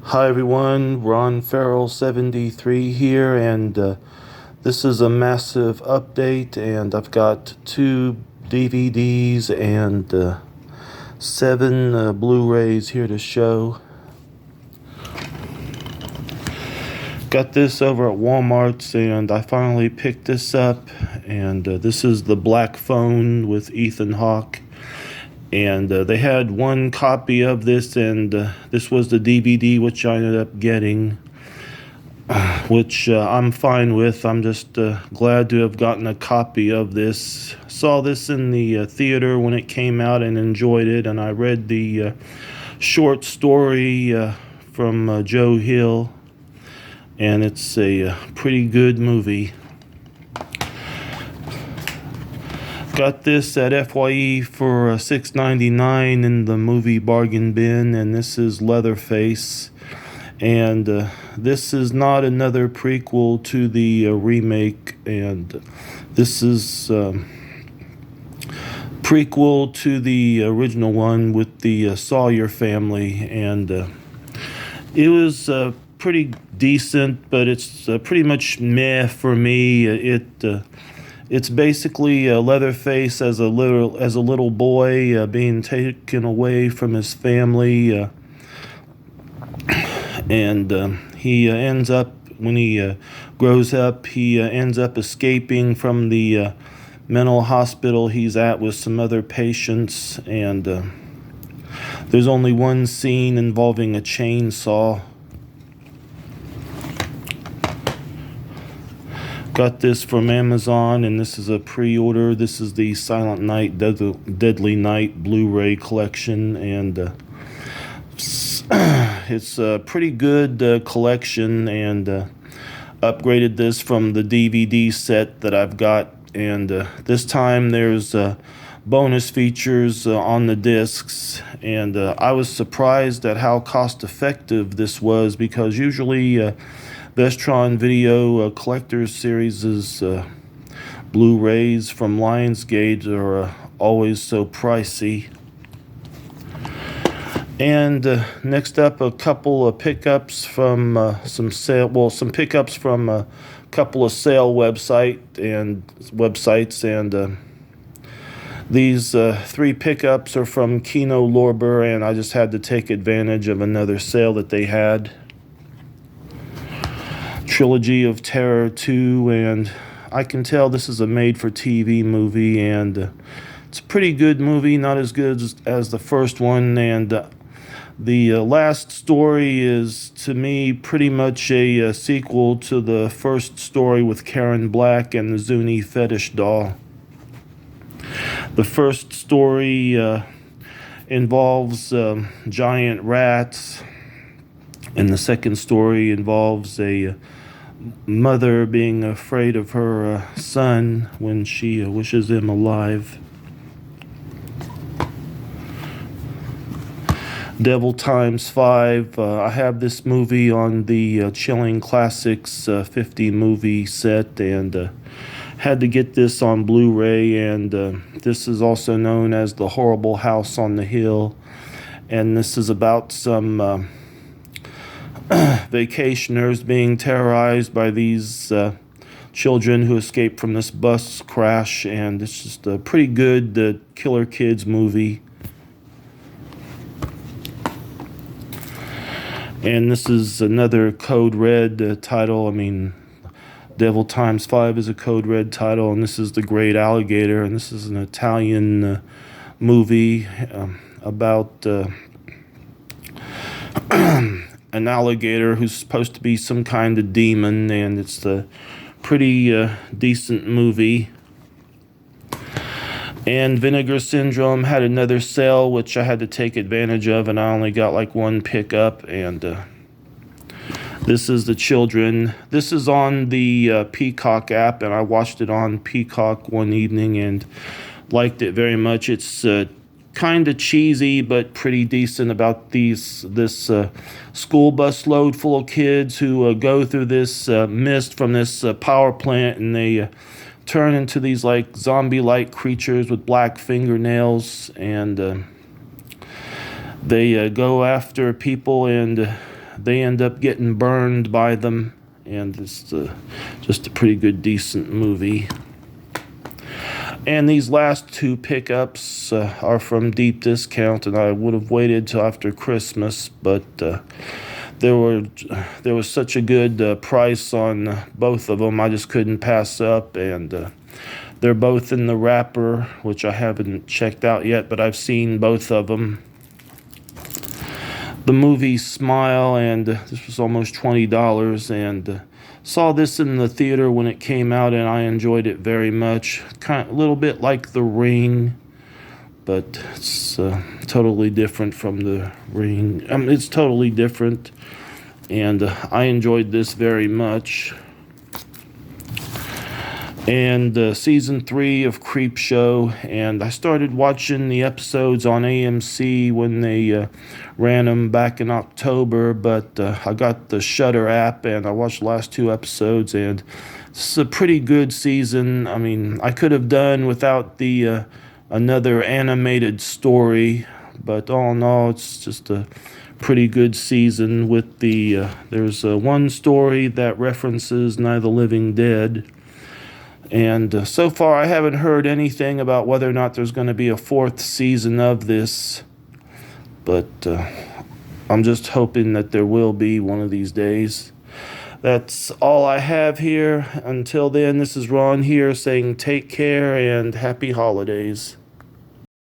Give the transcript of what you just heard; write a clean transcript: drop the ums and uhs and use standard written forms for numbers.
Hi everyone, Ron Farrell 73 here, and this is a massive update, and I've got 2 DVDs and 7 Blu-rays here to show. Got this over at Walmart's, and I finally picked this up, and this is The Black Phone with Ethan Hawke. And they had 1 copy of this, and this was the DVD which I ended up getting, which I'm fine with. I'm just glad to have gotten a copy of this. Saw this in the theater when it came out and enjoyed it, and I read the short story from Joe Hill, and it's a pretty good movie. Got this at FYE for $6.99 in the movie bargain bin, and this is Leatherface. And this is not another prequel to the remake, and this is prequel to the original one with the Sawyer family, and it was pretty decent, but it's pretty much meh for me. It's basically Leatherface as a little boy being taken away from his family, and he ends up, when he grows up, he ends up escaping from the mental hospital he's at with some other patients, and there's only one scene involving a chainsaw. Got this from Amazon, and this is a pre-order. This is the Silent Night, Deadly Night Blu-ray collection, and it's a pretty good collection, and upgraded this from the DVD set that I've got, and this time there's bonus features on the discs, and I was surprised at how cost-effective this was, because usually Vestron Video Collector's Series' Blu-rays from Lionsgate are always so pricey. And next up, a couple of pickups from some pickups from a couple of sale websites, and these 3 pickups are from Kino Lorber, and I just had to take advantage of another sale that they had. Trilogy of Terror 2, and I can tell this is a made-for-TV movie, and it's a pretty good movie, not as good as the first one, and the last story is, to me, pretty much a sequel to the first story with Karen Black and the Zuni fetish doll. The first story involves giant rats, and the second story involves a mother being afraid of her son when she wishes him alive. Devil Times 5. I have this movie on the Chilling Classics 50 movie set, and had to get this on Blu-ray, and this is also known as The Horrible House on the Hill, and this is about some vacationers being terrorized by these children who escaped from this bus crash, and it's just a pretty good Killer Kids movie. And this is another Code Red title. I mean, Devil Times 5 is a Code Red title, and this is The Great Alligator, and this is an Italian movie about an alligator who's supposed to be some kind of demon, and it's a pretty decent movie. And Vinegar Syndrome had another sale, which I had to take advantage of, and I only got like 1 pickup, and this is The Children. This is on the Peacock app, and I watched it on Peacock one evening and liked it very much. It's kind of cheesy, but pretty decent, about this school bus load full of kids who go through this mist from this power plant, and they turn into these like zombie-like creatures with black fingernails, and they go after people, and they end up getting burned by them, and it's just a pretty good, decent movie. And these last two pickups are from Deep Discount, and I would have waited till after Christmas, but there was such a good price on both of them, I just couldn't pass up, and they're both in the wrapper, which I haven't checked out yet, but I've seen both of them. The movie Smile, and this was almost $20, and saw this in the theater when it came out, and I enjoyed it very much. A little bit like The Ring, but it's totally different from The Ring. It's totally different, and I enjoyed this very much. And season 3 of Creepshow, and I started watching the episodes on AMC when they ran them back in October, but I got the Shudder app and I watched the last 2 episodes, and this is a pretty good season. I mean, I could have done without the another animated story, but all in all, it's just a pretty good season with the there's one story that references Night of the Living Dead. And so far, I haven't heard anything about whether or not there's going to be a 4th season of this. But I'm just hoping that there will be one of these days. That's all I have here. Until then, this is Ron here saying take care and happy holidays.